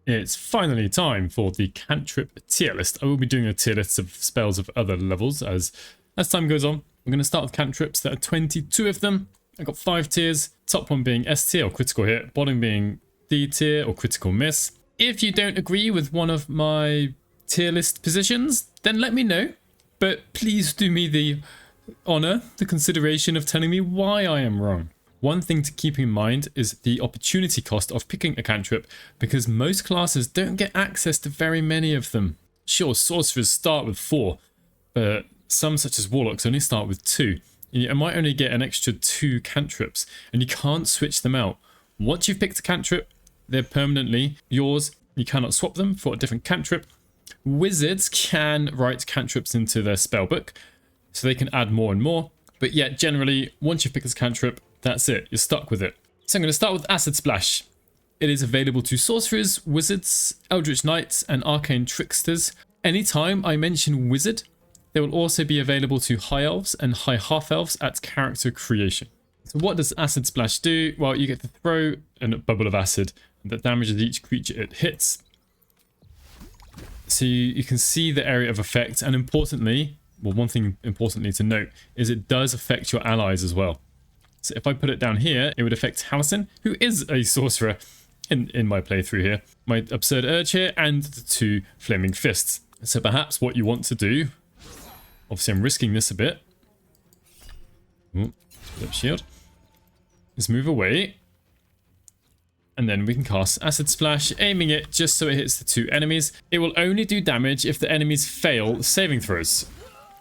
It's finally time for the Cantrip tier list. I will be doing a tier list of spells of other levels as time goes on. I'm going to start with cantrips. There are 22 of them. I've got 5 tiers. Top one being S tier or critical hit. Bottom being D tier or critical miss. If you don't agree with one of my tier list positions, then let me know. But please do me the honor, the consideration of telling me why I am wrong. One thing to keep in mind is the opportunity cost of picking a cantrip, because most classes don't get access to very many of them. Sure, sorcerers start with 4, but some such as warlocks only start with 2. You might only get an extra 2 cantrips, and you can't switch them out. Once you've picked a cantrip, they're permanently yours. You cannot swap them for a different cantrip. Wizards can write cantrips into their spellbook, so they can add more and more. But yet, generally, once you've picked this cantrip, that's it. You're stuck with it. So I'm going to start with Acid Splash. It is available to sorcerers, wizards, eldritch knights, and arcane tricksters. Anytime I mention wizard, they will also be available to high elves and high half elves at character creation. So what does Acid Splash do? Well, you get to throw a bubble of acid that damages each creature it hits. So you can see the area of effect, and importantly, well, one thing importantly to note is it does affect your allies as well. So if I put it down here, it would affect Halison, who is a sorcerer in my playthrough here, my Absurd Urge here, and the 2 Flaming Fists. So perhaps what you want to do, obviously I'm risking this a bit. Ooh, flip shield. Is move away. And then we can cast Acid Splash, aiming it just so it hits the 2 enemies. It will only do damage if the enemies fail saving throws.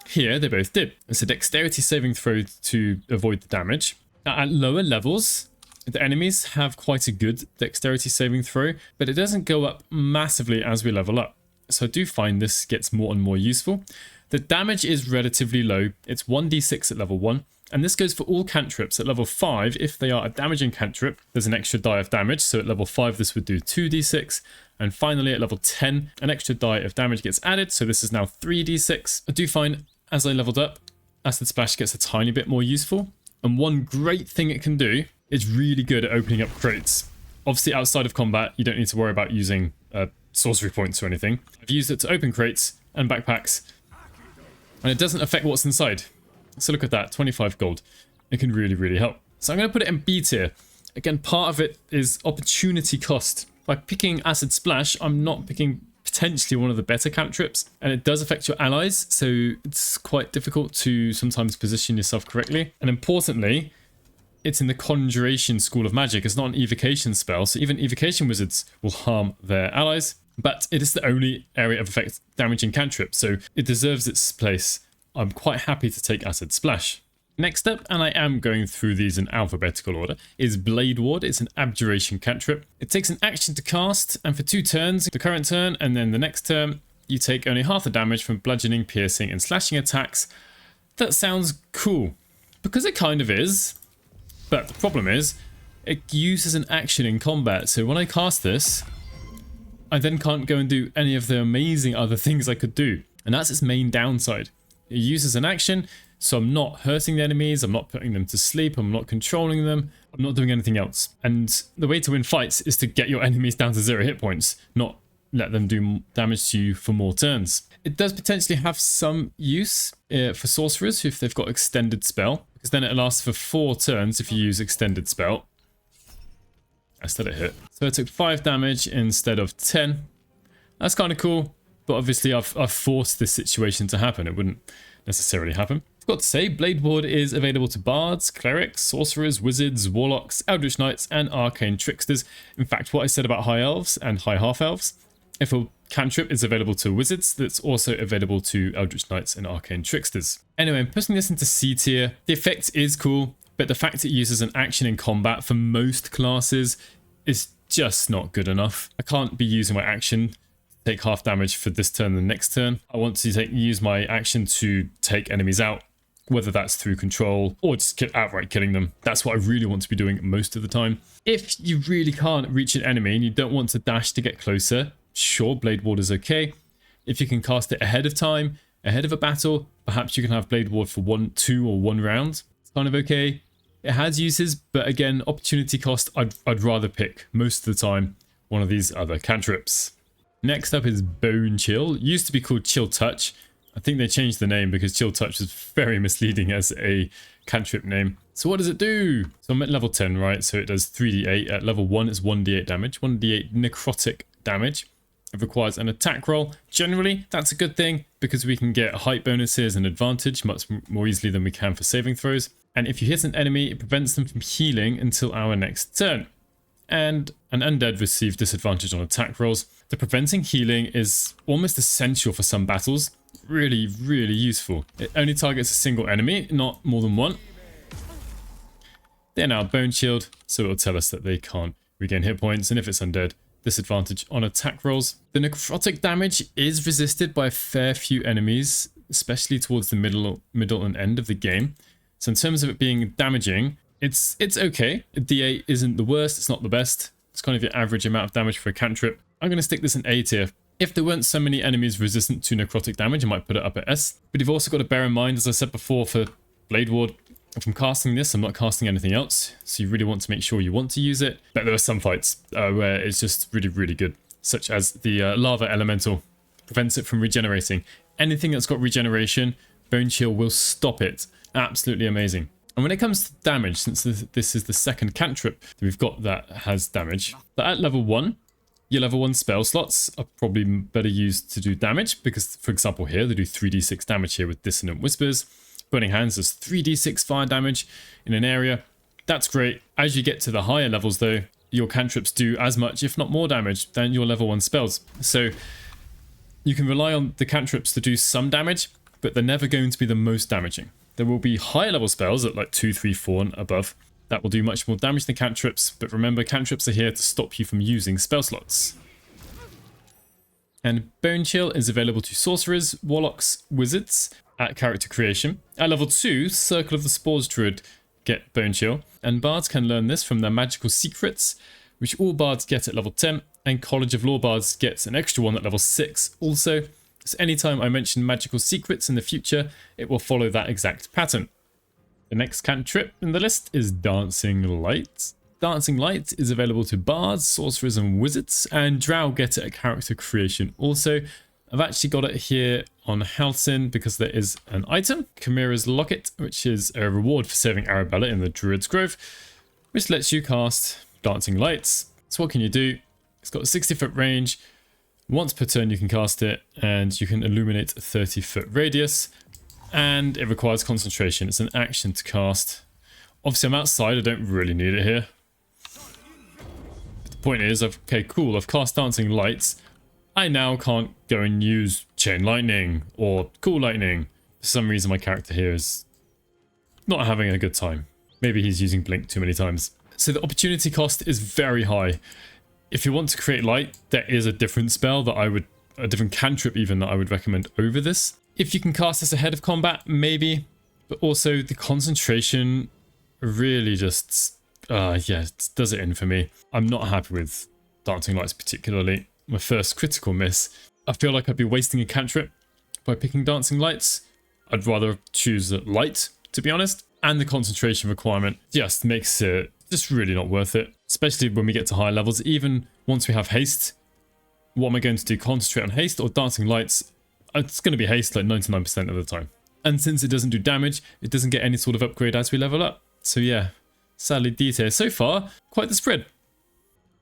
Here, they both did. It's a dexterity saving throw to avoid the damage. Now, at lower levels, the enemies have quite a good dexterity saving throw, but it doesn't go up massively as we level up. So I do find this gets more and more useful. The damage is relatively low. It's 1d6 at level 1. And this goes for all cantrips. At level 5, if they are a damaging cantrip, there's an extra die of damage. So at level 5, this would do 2d6. And finally, at level 10, an extra die of damage gets added. So this is now 3d6. I do find, as I leveled up, Acid Splash gets a tiny bit more useful. And one great thing it can do, it's really good at opening up crates. Obviously, outside of combat, you don't need to worry about using sorcery points or anything. I've used it to open crates and backpacks. And it doesn't affect what's inside. So look at that, 25 gold. It can really, really help. So I'm going to put it in B tier. Again, part of it is opportunity cost. By picking Acid Splash, I'm not picking potentially one of the better cantrips, and it does affect your allies, so it's quite difficult to sometimes position yourself correctly. And importantly, it's in the Conjuration School of Magic. It's not an evocation spell, so even evocation wizards will harm their allies, but it is the only area of effect damaging cantrip, so it deserves its place. I'm quite happy to take Acid Splash. Next up, and I am going through these in alphabetical order, is Blade Ward. It's an abjuration cantrip. It takes an action to cast, and for 2 turns, the current turn and then the next turn, you take only half the damage from bludgeoning, piercing, and slashing attacks. That sounds cool, because it kind of is. But the problem is, it uses an action in combat, so when I cast this, I then can't go and do any of the amazing other things I could do. And that's its main downside. It uses an action, so I'm not hurting the enemies, I'm not putting them to sleep, I'm not controlling them, I'm not doing anything else. And the way to win fights is to get your enemies down to 0 hit points, not let them do damage to you for more turns. It does potentially have some use for sorcerers if they've got extended spell, because then it lasts for 4 turns if you use extended spell. I still a hit. So it took 5 damage instead of 10. That's kind of cool, but obviously I've forced this situation to happen. It wouldn't necessarily happen. I've got to say, Blade Ward is available to bards, clerics, sorcerers, wizards, warlocks, eldritch knights, and arcane tricksters. In fact, what I said about high elves and high half elves, if a cantrip is available to wizards, that's also available to eldritch knights and arcane tricksters. Anyway, I'm putting this into C tier. The effect is cool, but the fact it uses an action in combat for most classes is just not good enough. I can't be using my action take half damage for this turn and the next turn. I want to use my action to take enemies out, whether that's through control or just outright killing them. That's what I really want to be doing most of the time. If you really can't reach an enemy and you don't want to dash to get closer, sure, Blade Ward is okay. If you can cast it ahead of time, ahead of a battle, perhaps you can have Blade Ward for 1, 2, or 1 round. It's kind of okay. It has uses, but again, opportunity cost, I'd rather pick most of the time one of these other cantrips. Next up is Bone Chill. It used to be called Chill Touch. I think they changed the name because Chill Touch is very misleading as a cantrip name. So what does it do? So I'm at level 10, right? So it does 3d8. At level 1, it's 1d8 damage, 1d8 necrotic damage. It requires an attack roll. Generally, that's a good thing because we can get height bonuses and advantage much more easily than we can for saving throws. And if you hit an enemy, it prevents them from healing until our next turn. And an undead receives disadvantage on attack rolls. The preventing healing is almost essential for some battles. Really, really useful. It only targets a single enemy, not more than one. They're now bone shield, so it'll tell us that they can't regain hit points, and if it's undead, disadvantage on attack rolls. The necrotic damage is resisted by a fair few enemies, especially towards the middle and end of the game. So in terms of it being damaging, it's okay. D8 isn't the worst, it's not the best. It's kind of your average amount of damage for a cantrip. I'm going to stick this in A tier. If there weren't so many enemies resistant to necrotic damage, I might put it up at S. But you've also got to bear in mind, as I said before, for Blade Ward, if I'm casting this, I'm not casting anything else. So you really want to make sure you want to use it. But there are some fights where it's just really, really good. Such as the Lava Elemental. Prevents it from regenerating. Anything that's got regeneration, Bone Chill will stop it. Absolutely amazing. And when it comes to damage, since this is the second cantrip that we've got that has damage, but at level 1, your level 1 spell slots are probably better used to do damage because, for example, here they do 3d6 damage here with Dissonant Whispers. Burning Hands does 3d6 fire damage in an area. That's great. As you get to the higher levels, though, your cantrips do as much, if not more damage than your level 1 spells. So you can rely on the cantrips to do some damage, but they're never going to be the most damaging. There will be higher level spells at like 2, 3, 4 and above that will do much more damage than cantrips, but remember, cantrips are here to stop you from using spell slots. And Bone Chill is available to sorcerers, warlocks, wizards at character creation. At level 2, Circle of the Spores Druid get Bone Chill, and bards can learn this from their magical secrets, which all bards get at level 10, and College of Law bards gets an extra one at level 6 also. So anytime I mention magical secrets in the future, it will follow that exact pattern. The next cantrip in the list is Dancing Light. Dancing Light is available to bards, sorcerers and wizards, and drow get it at character creation also. I've actually got it here on Halcyon because there is an item, Chimera's Locket, which is a reward for saving Arabella in the Druid's Grove, which lets you cast Dancing Lights. So what can you do? It's got a 60-foot range. Once per turn you can cast it, and you can illuminate a 30-foot radius. And it requires concentration. It's an action to cast. Obviously I'm outside, I don't really need it here. But the point is, okay, cool, I've cast Dancing Lights. I now can't go and use Chain Lightning or Cool Lightning. For some reason my character here is not having a good time. Maybe he's using Blink too many times. So the opportunity cost is very high. If you want to create light, there is a different spell that a different cantrip even that I would recommend over this. If you can cast this ahead of combat, maybe, but also the concentration really just, it does it in for me. I'm not happy with Dancing Lights particularly. My first critical miss. I feel like I'd be wasting a cantrip by picking Dancing Lights. I'd rather choose light, to be honest. And the concentration requirement just makes it just really not worth it. Especially when we get to higher levels. Even once we have haste, what am I going to do? Concentrate on haste or Dancing Lights? It's going to be haste like 99% of the time. And since it doesn't do damage, it doesn't get any sort of upgrade as we level up. So yeah, sadly D tier. So far, quite the spread.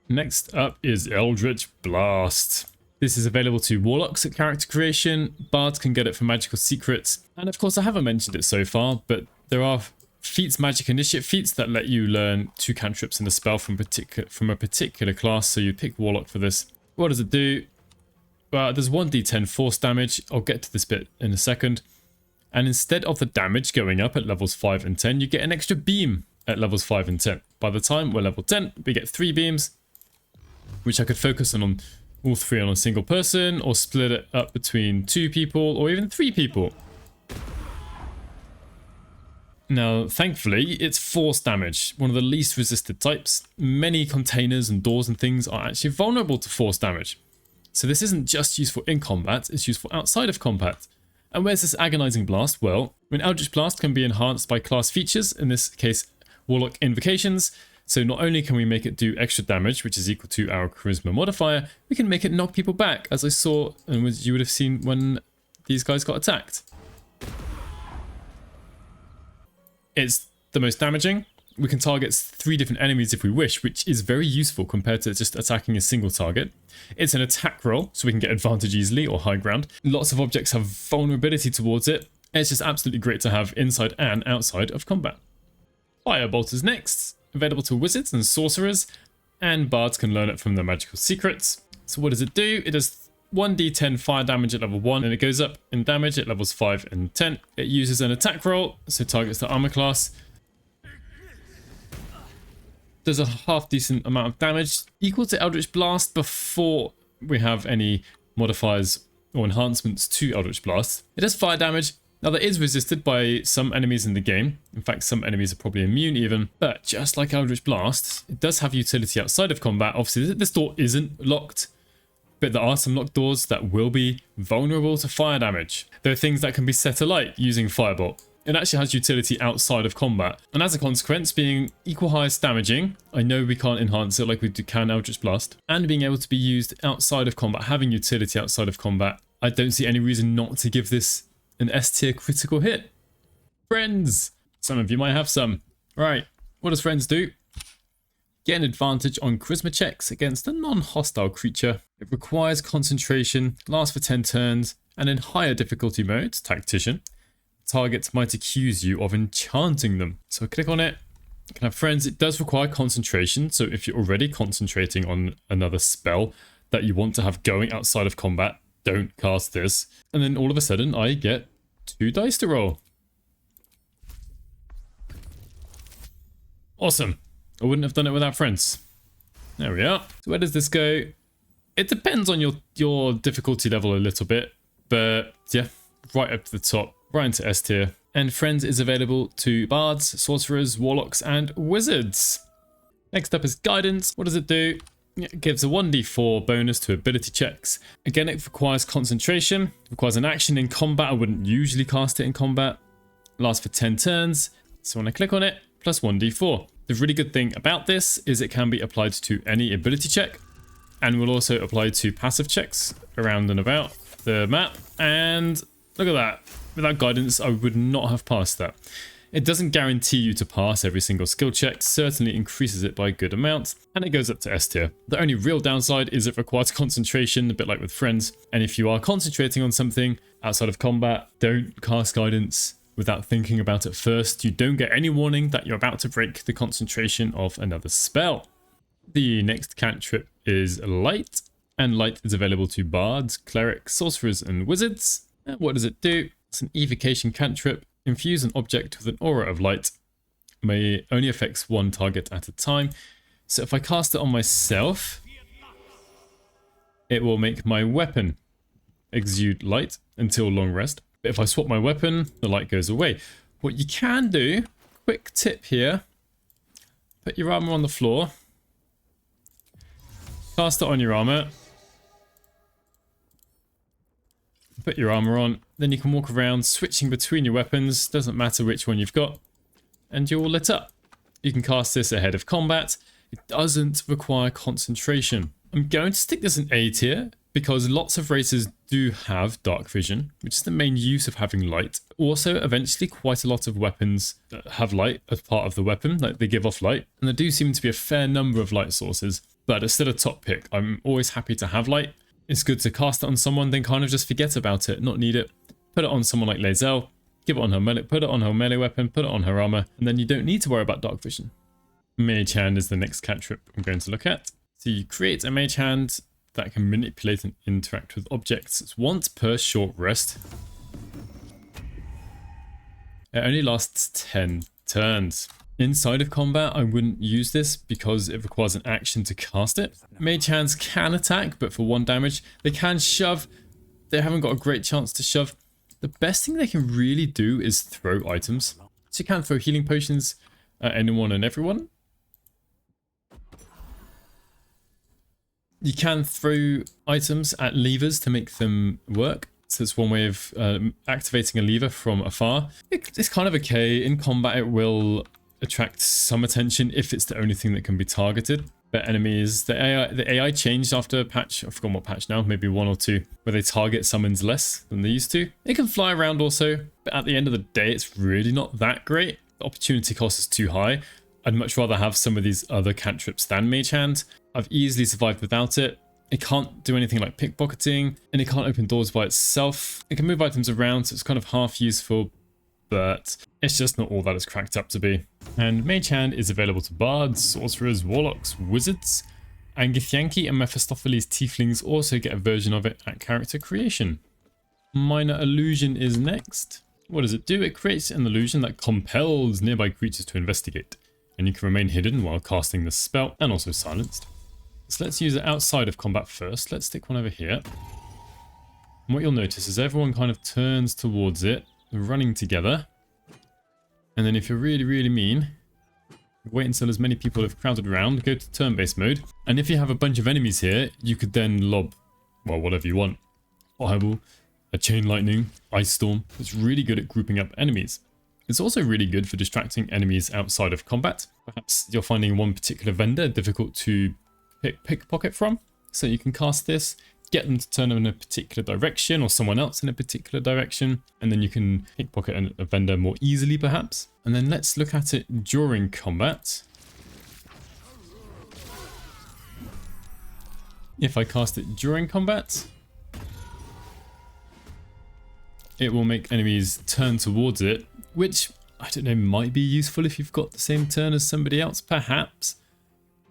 Next up is Eldritch Blast. This is available to warlocks at character creation. Bards can get it for magical secrets. And of course I haven't mentioned it so far, but there are feats, magic initiate feats that let you learn 2 cantrips in a spell from a particular class. So you pick warlock for this. What does it do? There's 1d10 force damage. I'll get to this bit in a second. And instead of the damage going up at levels 5 and 10, you get an extra beam at levels 5 and 10. By the time we're level 10, we get 3 beams, which I could focus on all 3 on a single person, or split it up between 2 people, or even 3 people. Now, thankfully, it's force damage, one of the least resisted types. Many containers and doors and things are actually vulnerable to force damage. So this isn't just useful in combat, it's useful outside of combat. And where's this agonizing blast? Well, when Eldritch Blast can be enhanced by class features, in this case Warlock Invocations, So not only can we make it do extra damage, which is equal to our charisma modifier, we can make it knock people back, as I saw and as you would have seen when these guys got attacked. It's the most damaging. We can target 3 different enemies if we wish, which is very useful compared to just attacking a single target. It's an attack roll, so we can get advantage easily or high ground. Lots of objects have vulnerability towards it. It's just absolutely great to have inside and outside of combat. Firebolt is next, available to wizards and sorcerers, and bards can learn it from their magical secrets. So what does it do? It does 1d10 fire damage at level 1, and it goes up in damage at levels 5 and 10. It uses an attack roll, so targets the armor class. Does a half decent amount of damage, equal to Eldritch Blast before we have any modifiers or enhancements to Eldritch Blast. It does fire damage. Now that is resisted by some enemies in the game. In fact, some enemies are probably immune even. But just like Eldritch Blast, it does have utility outside of combat. Obviously, this door isn't locked, but there are some locked doors that will be vulnerable to fire damage. There are things that can be set alight using Firebolt. It actually has utility outside of combat, and as a consequence, being equal highest damaging, I know we can't enhance it like we can Eldritch Blast, and being able to be used outside of combat, having utility outside of combat, I don't see any reason not to give this an S tier critical hit. Friends! Some of you might have some. Right, what does Friends do? Get an advantage on charisma checks against a non-hostile creature. It requires concentration, lasts for 10 turns, and in higher difficulty modes, Tactician, targets might accuse you of enchanting them. So I click on it. You can have Friends. It does require concentration. So if you're already concentrating on another spell that you want to have going outside of combat, don't cast this. And then all of a sudden I get 2 dice to roll. Awesome. I wouldn't have done it without Friends. There we are. So where does this go? It depends on your difficulty level a little bit. But yeah, right up to the top. Right into S tier. And Friends is available to bards, sorcerers, warlocks, and wizards. Next up is Guidance. What does it do? It gives a 1d4 bonus to ability checks. Again, it requires concentration. It requires an action in combat. I wouldn't usually cast it in combat. Lasts for 10 turns. So when I click on it, plus 1d4. The really good thing about this is it can be applied to any ability check, and will also apply to passive checks around and about the map. And look at that. Without Guidance, I would not have passed that. It doesn't guarantee you to pass every single skill check, certainly increases it by a good amount, and it goes up to S tier. The only real downside is it requires concentration, a bit like with Friends, and if you are concentrating on something outside of combat, don't cast Guidance without thinking about it first. You don't get any warning that you're about to break the concentration of another spell. The next cantrip is Light, and Light is available to bards, clerics, sorcerers, and wizards. And what does it do? It's an evocation cantrip. Infuse an object with an aura of light. May only affects 1 target at a time. So if I cast it on myself, it will make my weapon exude light until long rest. But if I swap my weapon, the light goes away. What you can do, quick tip here, put your armor on the floor, cast it on your armor, put your armor on, then you can walk around switching between your weapons, doesn't matter which one you've got, and you're all lit up. You can cast this ahead of combat. It doesn't require concentration. I'm going to stick this in A tier because lots of races do have dark vision, which is the main use of having light. Also, eventually quite a lot of weapons have light as part of the weapon, like they give off light, and there do seem to be a fair number of light sources, but it's still a top pick. I'm always happy to have light. It's good to cast it on someone, then kind of just forget about it, not need it. Put it on someone like Lae'zel, give it on her melee, put it on her melee weapon, put it on her armor, and then you don't need to worry about dark vision. Mage Hand is the next cantrip I'm going to look at. So you create a Mage Hand that can manipulate and interact with objects. It's once per short rest. It only lasts 10 turns. Inside of combat, I wouldn't use this because it requires an action to cast it. Mage Hands can attack, but for 1 damage. They can shove. They haven't got a great chance to shove. The best thing they can really do is throw items. So you can throw healing potions at anyone and everyone. You can throw items at levers to make them work. So it's one way of activating a lever from afar. It's kind of okay. In combat, it will attract some attention if it's the only thing that can be targeted. But enemies, the AI changed after a patch, I've forgotten what patch now, maybe 1 or 2, where they target summons less than they used to. It can fly around also, but at the end of the day, it's really not that great. The opportunity cost is too high. I'd much rather have some of these other cantrips than Mage Hand. I've easily survived without it. It can't do anything like pickpocketing, and it can't open doors by itself. It can move items around, so it's kind of half useful, but it's just not all that it's cracked up to be. And Mage Hand is available to bards, sorcerers, warlocks, wizards, and Githyanki and Mephistopheles tieflings also get a version of it at character creation. Minor Illusion is next. What does it do? It creates an illusion that compels nearby creatures to investigate, and you can remain hidden while casting the spell and also silenced. So let's use it outside of combat first. Let's stick one over here. And what you'll notice is everyone kind of turns towards it, running together. And then if you're really, really mean, wait until as many people have crowded around, go to turn-based mode. And if you have a bunch of enemies here, you could then lob, well, whatever you want. Fireball, a chain lightning, ice storm. It's really good at grouping up enemies. It's also really good for distracting enemies outside of combat. Perhaps you're finding one particular vendor difficult to pickpocket from. So you can cast this, get them to turn in a particular direction or someone else in a particular direction, and then you can pickpocket a vendor more easily perhaps. And then let's look at it during combat. If I cast it during combat, it will make enemies turn towards it, which, I don't know, might be useful if you've got the same turn as somebody else, perhaps.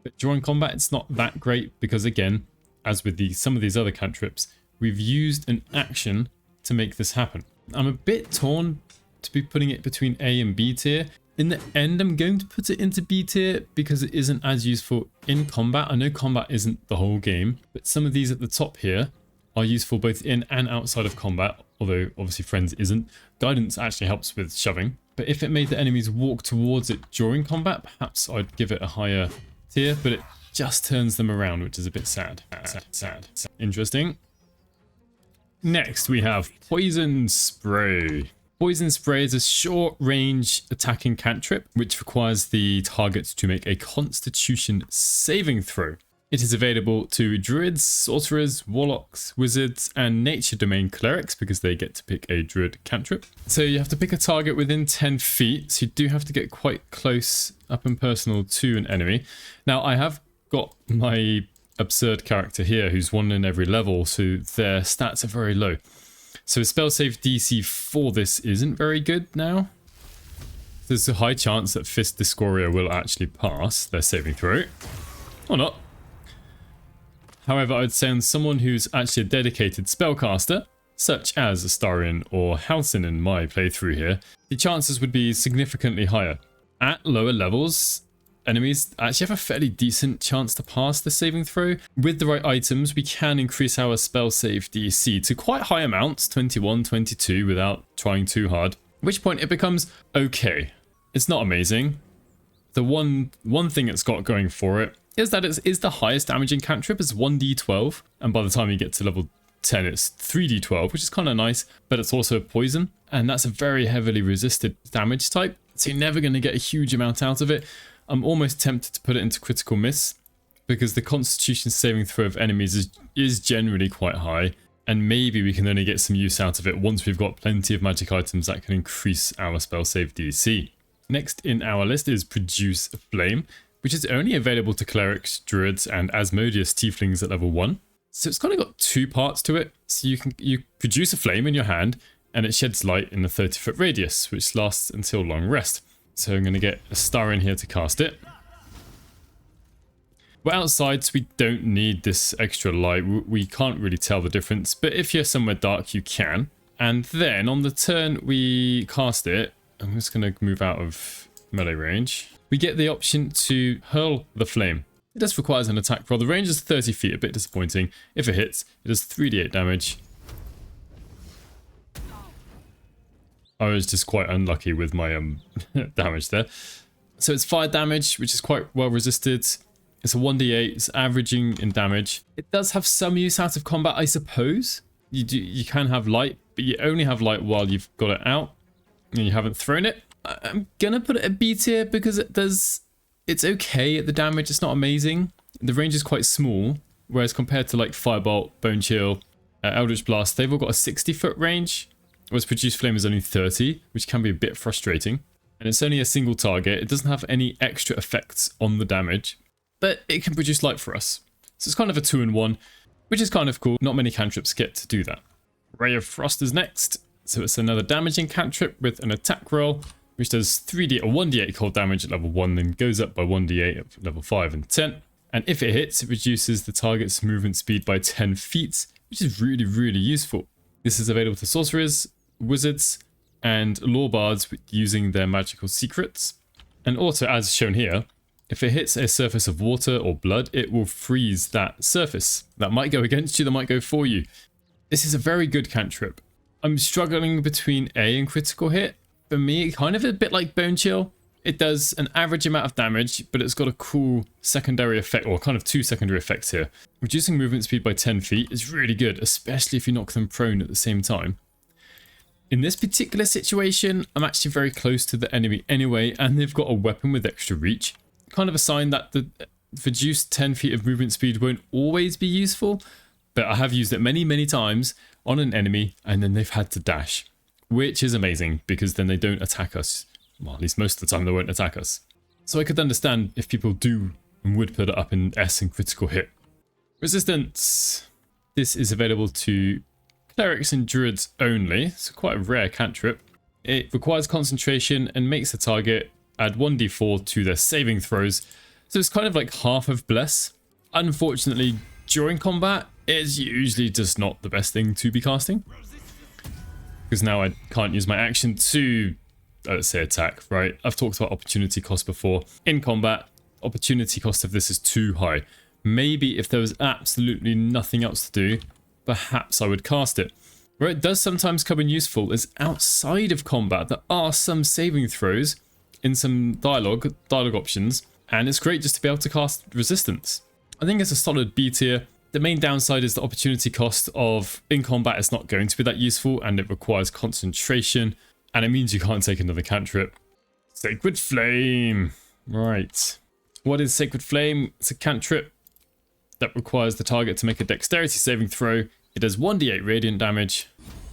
But during combat, it's not that great because, again, as with some of these other cantrips, we've used an action to make this happen. I'm a bit torn to be putting it between A and B tier. In the end, I'm going to put it into B tier because it isn't as useful in combat. I know combat isn't the whole game, but some of these at the top here are useful both in and outside of combat, although obviously Friends isn't. Guidance actually helps with shoving, but if it made the enemies walk towards it during combat, perhaps I'd give it a higher tier, but it just turns them around, which is a bit sad. Sad. Interesting. Next, we have Poison Spray. Poison Spray is a short-range attacking cantrip, which requires the target to make a Constitution saving throw. It is available to druids, sorcerers, warlocks, wizards, and nature domain clerics because they get to pick a druid cantrip. So you have to pick a target within 10 feet, so you do have to get quite close, up and personal to an enemy. Now, I have got my absurd character here who's one in every level, so their stats are very low. So spell save DC for this isn't very good now. There's a high chance that Fist Discoria will actually pass their saving throw, or not. However, I'd say on someone who's actually a dedicated spellcaster, such as Astarion or Halcyon in my playthrough here, the chances would be significantly higher. At lower levels, enemies actually have a fairly decent chance to pass the saving throw. With the right items, we can increase our spell save DC to quite high amounts, 21, 22, without trying too hard. At which point it becomes okay. It's not amazing. The one thing it's got going for it is that it is the highest damaging cantrip. It's 1d12, and by the time you get to level 10, it's 3d12, which is kind of nice, but it's also poison, and that's a very heavily resisted damage type, so you're never going to get a huge amount out of it. I'm almost tempted to put it into critical miss, because the Constitution saving throw of enemies is generally quite high, and maybe we can only get some use out of it once we've got plenty of magic items that can increase our spell save DC. Next in our list is Produce Flame, which is only available to clerics, druids, and Asmodeus tieflings at level 1. So it's kind of got two parts to it. So you produce a flame in your hand, and it sheds light in a 30-foot radius, which lasts until long rest. So I'm going to get a star in here to cast it. We're outside, so we don't need this extra light. We can't really tell the difference, but if you're somewhere dark, you can. And then on the turn we cast it, I'm just going to move out of melee range. We get the option to hurl the flame. It just requires an attack roll. The range is 30 feet, a bit disappointing. If it hits, it does 3d8 damage. I was just quite unlucky with my damage there. So it's fire damage, which is quite well resisted. It's a 1d8, it's averaging in damage. It does have some use out of combat, I suppose. You can have light, but you only have light while you've got it out and you haven't thrown it. I'm gonna put it at B tier because it's okay at the damage. It's not amazing. The range is quite small, whereas compared to like Firebolt, Bone Chill, Eldritch Blast, they've all got a 60-foot range, whereas Produce Flame is only 30, which can be a bit frustrating. And it's only a single target. It doesn't have any extra effects on the damage, but it can produce light for us. So it's kind of a 2-in-1, which is kind of cool. Not many cantrips get to do that. Ray of Frost is next. So it's another damaging cantrip with an attack roll, which does 3d or 1d8 cold damage at level 1, then goes up by 1d8 at level 5 and 10. And if it hits, it reduces the target's movement speed by 10 feet, which is really, really useful. This is available to sorcerers, wizards, and lore bards using their magical secrets. And also, as shown here, if it hits a surface of water or blood, it will freeze that surface. That might go against you, that might go for you. This is a very good cantrip. I'm struggling between A and critical hit. For me, kind of a bit like Bone Chill. It does an average amount of damage, but it's got a cool secondary effect, or kind of two secondary effects here. Reducing movement speed by 10 feet is really good, especially if you knock them prone at the same time. In this particular situation, I'm actually very close to the enemy anyway, and they've got a weapon with extra reach. Kind of a sign that the reduced 10 feet of movement speed won't always be useful, but I have used it many, many times on an enemy, and then they've had to dash, which is amazing because then they don't attack us. Well, at least most of the time they won't attack us. So I could understand if people do and would put it up in S and critical hit. Resistance. This is available to clerics and druids only, so quite a rare cantrip. It requires concentration and makes the target add 1d4 to their saving throws, so it's kind of like half of Bless. Unfortunately, during combat, it's usually just not the best thing to be casting, because now I can't use my action to, let's say, attack, right? I've talked about opportunity cost before. In combat, opportunity cost of this is too high. Maybe if there was absolutely nothing else to do, perhaps I would cast it. Where it does sometimes come in useful is outside of combat. There are some saving throws in some dialogue options, and it's great just to be able to cast resistance. I think it's a solid B tier. The main downside is the opportunity cost of in combat is not going to be that useful, and it requires concentration, and it means you can't take another cantrip. Sacred Flame. Right. What is Sacred Flame? It's a cantrip that requires the target to make a dexterity saving throw. It does 1d8 radiant damage.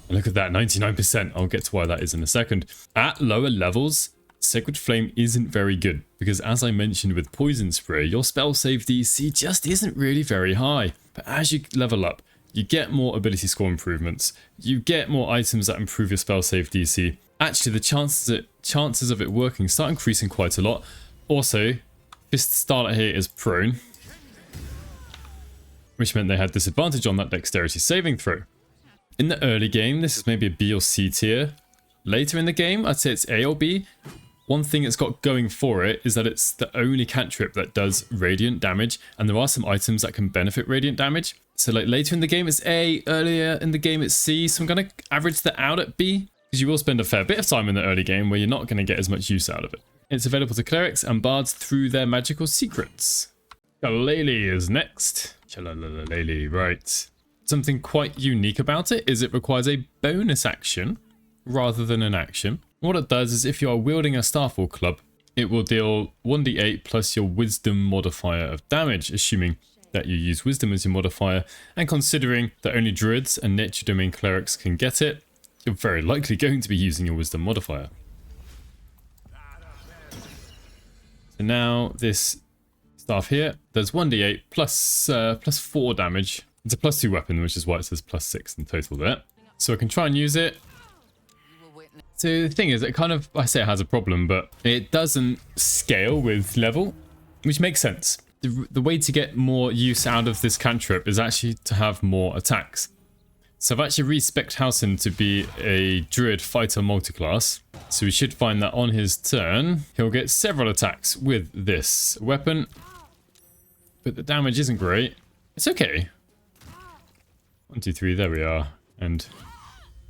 And look at that, 99%. I'll get to why that is in a second. At lower levels, Sacred Flame isn't very good, because as I mentioned with Poison Spray, your spell save DC just isn't really very high. But as you level up, you get more ability score improvements. You get more items that improve your spell save DC. Actually, the chances of it working start increasing quite a lot. Also, Fist Starlet here is prone, which meant they had disadvantage on that dexterity saving throw. In the early game, this is maybe a B or C tier. Later in the game, I'd say it's A or B. One thing it's got going for it is that it's the only cantrip that does radiant damage, and there are some items that can benefit radiant damage. So like later in the game it's A, earlier in the game it's C, so I'm going to average that out at B, because you will spend a fair bit of time in the early game where you're not going to get as much use out of it. It's available to clerics and bards through their magical secrets. Shillelagh is next. Shillelagh, right. Something quite unique about it is it requires a bonus action rather than an action. What it does is if you are wielding a staff or club, it will deal 1d8 plus your wisdom modifier of damage, assuming that you use wisdom as your modifier, and considering that only druids and nature domain clerics can get it, you're very likely going to be using your wisdom modifier. So now this staff here does 1d8 plus 4 damage. It's a +2 weapon, which is why it says +6 in total there. So I can try and use it. So the thing is, it kind of, I say it has a problem, but it doesn't scale with level, which makes sense. The way to get more use out of this cantrip is actually to have more attacks. So I've actually re-spec'd Housen to be a druid fighter multiclass. So we should find that on his turn, he'll get several attacks with this weapon. But the damage isn't great. It's okay. 1, 2, 3, there we are. And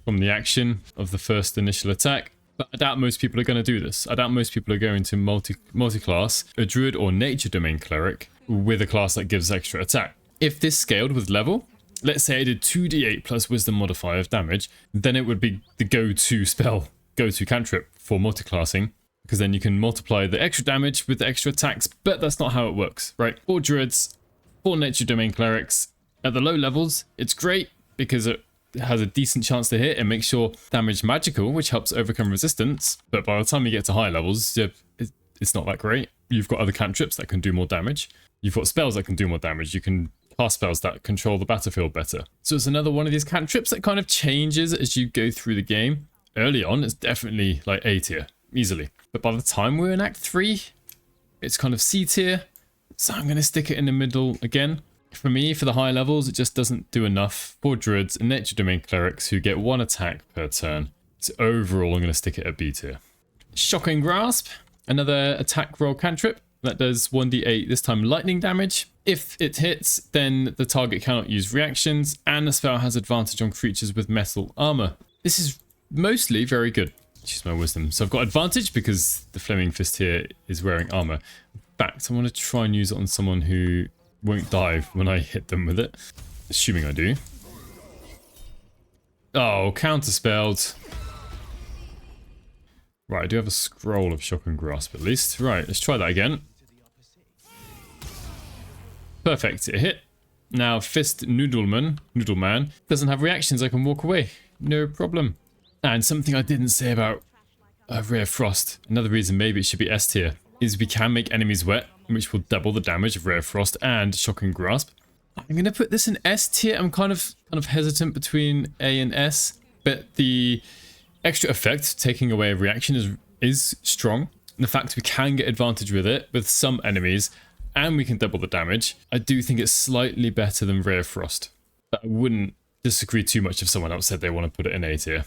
from the action of the first initial attack. But I doubt most people are going to do this. I doubt most people are going to multi-class a druid or nature domain cleric with a class that gives extra attack. If this scaled with level, let's say I did 2d8 plus wisdom modifier of damage, then it would be the go-to spell go-to cantrip for multiclassing, because then you can multiply the extra damage with the extra attacks, but that's not how it works, right? For druids, for nature domain clerics, at the low levels, it's great because it has a decent chance to hit and makes your damage magical, which helps overcome resistance. But by the time you get to high levels, it's not that great. You've got other cantrips that can do more damage. You've got spells that can do more damage. You can cast spells that control the battlefield better. So it's another one of these cantrips that kind of changes as you go through the game. Early on, it's definitely like A tier, easily. But by the time we're in Act 3, it's kind of C tier. So I'm going to stick it in the middle again. For me, for the high levels, it just doesn't do enough for druids and nature domain clerics who get 1 attack per turn. So overall, I'm going to stick it at B tier. Shocking Grasp, another attack roll cantrip that does 1d8, this time lightning damage. If it hits, then the target cannot use reactions, and the spell has advantage on creatures with metal armor. This is mostly very good. Choose my wisdom. So I've got advantage because the Flaming Fist here is wearing armor. In fact, I want to try and use it on someone who won't die when I hit them with it. Assuming I do. Oh, counterspelled. Right, I do have a scroll of Shock and Grasp at least. Right, let's try that again. Perfect, it hit. Now, Fist Noodleman doesn't have reactions. I can walk away. No problem. And something I didn't say about Rare Frost, another reason maybe it should be S tier, is we can make enemies wet, which will double the damage of Rare Frost and Shocking Grasp. I'm going to put this in S tier. I'm kind of hesitant between A and S, but the extra effect, taking away a reaction, is strong. And the fact we can get advantage with it with some enemies, and we can double the damage, I do think it's slightly better than Rare Frost. But I wouldn't disagree too much if someone else said they want to put it in A tier.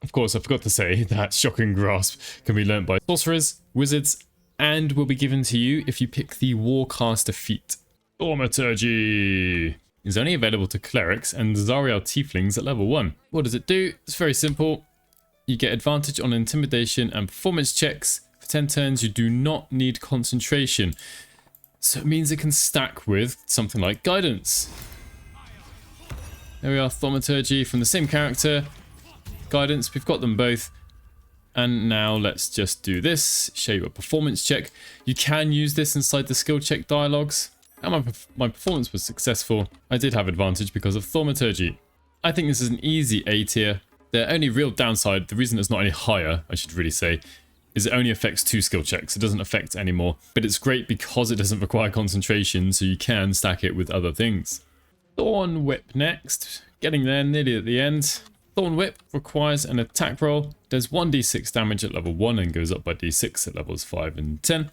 Of course, I forgot to say that Shocking Grasp can be learnt by sorcerers, wizards, and will be given to you if you pick the Warcaster feat. Thaumaturgy is only available to clerics and Zariel tieflings at level 1. What does it do? It's very simple. You get advantage on intimidation and performance checks. For 10 turns, you do not need concentration. So it means it can stack with something like guidance. There we are, Thaumaturgy from the same character. Guidance, we've got them both. And now let's just do this. Show you a performance check. You can use this inside the skill check dialogues. And my performance was successful. I did have advantage because of Thaumaturgy. I think this is an easy A tier. The only real downside, the reason it's not any higher, I should really say, is it only affects 2 skill checks. It doesn't affect any more. But it's great because it doesn't require concentration, so you can stack it with other things. Thorn Whip next. Getting there, nearly at the end. Thorn Whip requires an attack roll, does 1d6 damage at level 1 and goes up by d6 at levels 5 and 10.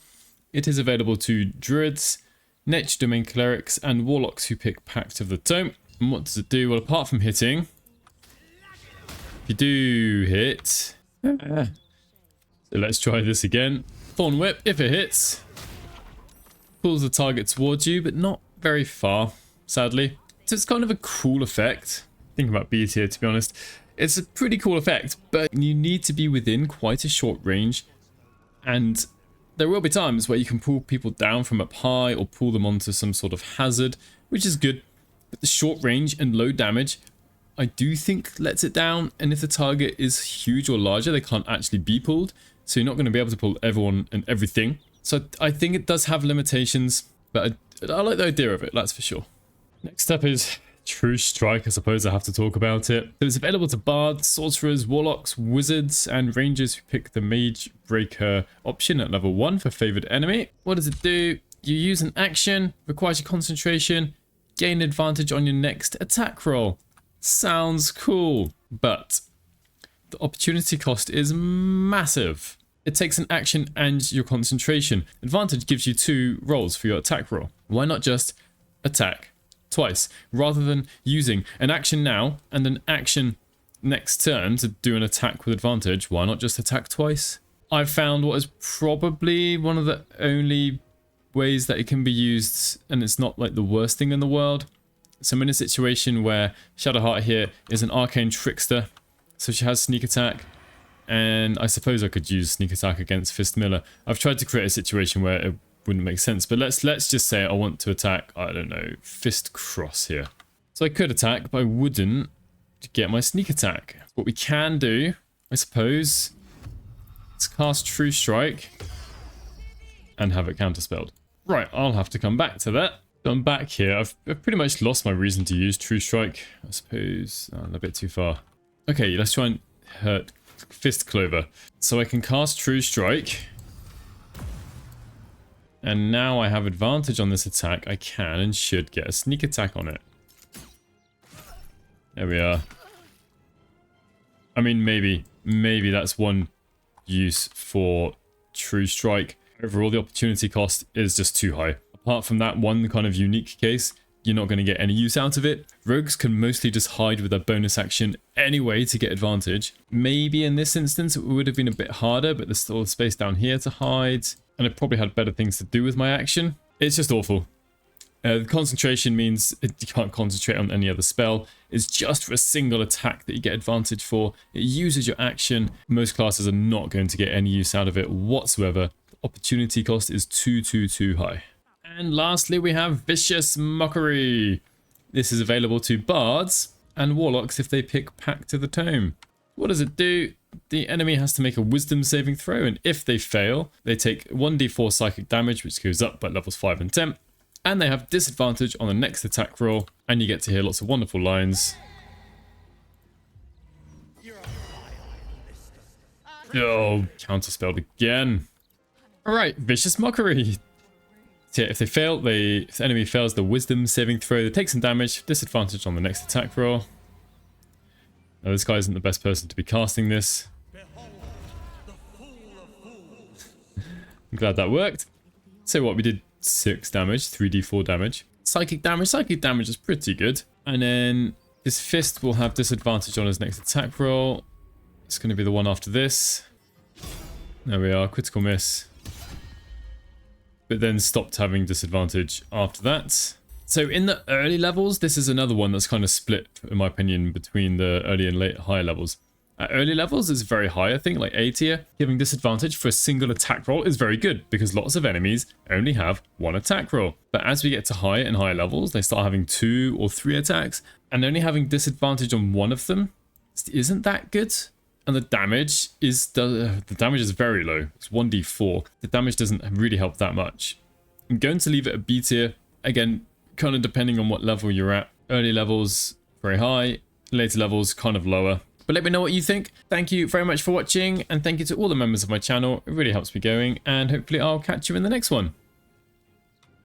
It is available to druids, nature domain clerics, and warlocks who pick Pact of the Tome. And what does it do? Well, apart from hitting, if you do hit... So let's try this again. Thorn Whip, if it hits, pulls the target towards you, but not very far, sadly. So it's kind of a cool effect. Thinking about B tier, to be honest. It's a pretty cool effect, but you need to be within quite a short range. And there will be times where you can pull people down from up high or pull them onto some sort of hazard, which is good. But the short range and low damage, I do think lets it down. And if the target is huge or larger, they can't actually be pulled. So you're not going to be able to pull everyone and everything. So I think it does have limitations, but I like the idea of it, that's for sure. Next up is True Strike. I suppose I have to talk about it. It is available to bards, sorcerers, warlocks, wizards, and rangers who pick the Mage Breaker option at level 1 for favored enemy. What does it do? You use an action, requires your concentration, gain advantage on your next attack roll. Sounds cool, but the opportunity cost is massive. It takes an action and your concentration. Advantage gives you 2 rolls for your attack roll. Why not just attack twice, rather than using an action now and an action next turn to do an attack with advantage? Why not just attack twice? I've found what is probably one of the only ways that it can be used, and it's not like the worst thing in the world. So I'm in a situation where Shadowheart here is an arcane trickster, so she has sneak attack, and I suppose I could use sneak attack against Fist Miller. I've tried to create a situation where it wouldn't make sense, but let's just say I want to attack, I don't know, Fist Cross here. So I could attack, but I wouldn't get my sneak attack. What we can do, I suppose, Let's cast True Strike and have it counterspelled. Right, I'll have to come back to that. I'm back here. I've pretty much lost my reason to use True Strike. I suppose a bit too far. Okay, let's try and hurt Fist Clover. So I can cast True Strike. And now I have advantage on this attack. I can and should get a sneak attack on it. There we are. I mean, maybe that's one use for True Strike. Overall, the opportunity cost is just too high. Apart from that one kind of unique case, you're not going to get any use out of it. Rogues can mostly just hide with their bonus action anyway to get advantage. Maybe in this instance it would have been a bit harder, but there's still space down here to hide. And I probably had better things to do with my action. It's just awful. Concentration means you can't concentrate on any other spell. It's just for a single attack that you get advantage for. It uses your action. Most classes are not going to get any use out of it whatsoever. The opportunity cost is too high. And lastly, we have Vicious Mockery. This is available to bards and warlocks if they pick Pact to the Tome. What does it do? The enemy has to make a wisdom saving throw, and if they fail, they take 1d4 psychic damage, which goes up by levels 5 and 10, and they have disadvantage on the next attack roll, and you get to hear lots of wonderful lines. Oh, counterspelled again. Alright, Vicious Mockery. So yeah, if the enemy fails the wisdom saving throw, they take some damage, disadvantage on the next attack roll. Now, this guy isn't the best person to be casting this. I'm glad that worked. So what, we did 6 damage, 3d4 damage. Psychic damage is pretty good. And then this fist will have disadvantage on his next attack roll. It's going to be the one after this. There we are, critical miss. But then stopped having disadvantage after that. So in the early levels, this is another one that's kind of split, in my opinion, between the early and late higher levels. At early levels, it's very high, I think, like A tier. Giving disadvantage for a single attack roll is very good, because lots of enemies only have 1 attack roll. But as we get to higher and higher levels, they start having 2 or 3 attacks, and only having disadvantage on one of them isn't that good. And the damage is very low. It's 1d4. The damage doesn't really help that much. I'm going to leave it a B tier. Again, kind of depending on what level you're at. Early levels, very high. Later levels, kind of lower. But let me know what you think. Thank you very much for watching, and thank you to all the members of my channel. It really helps me going, and hopefully I'll catch you in the next one.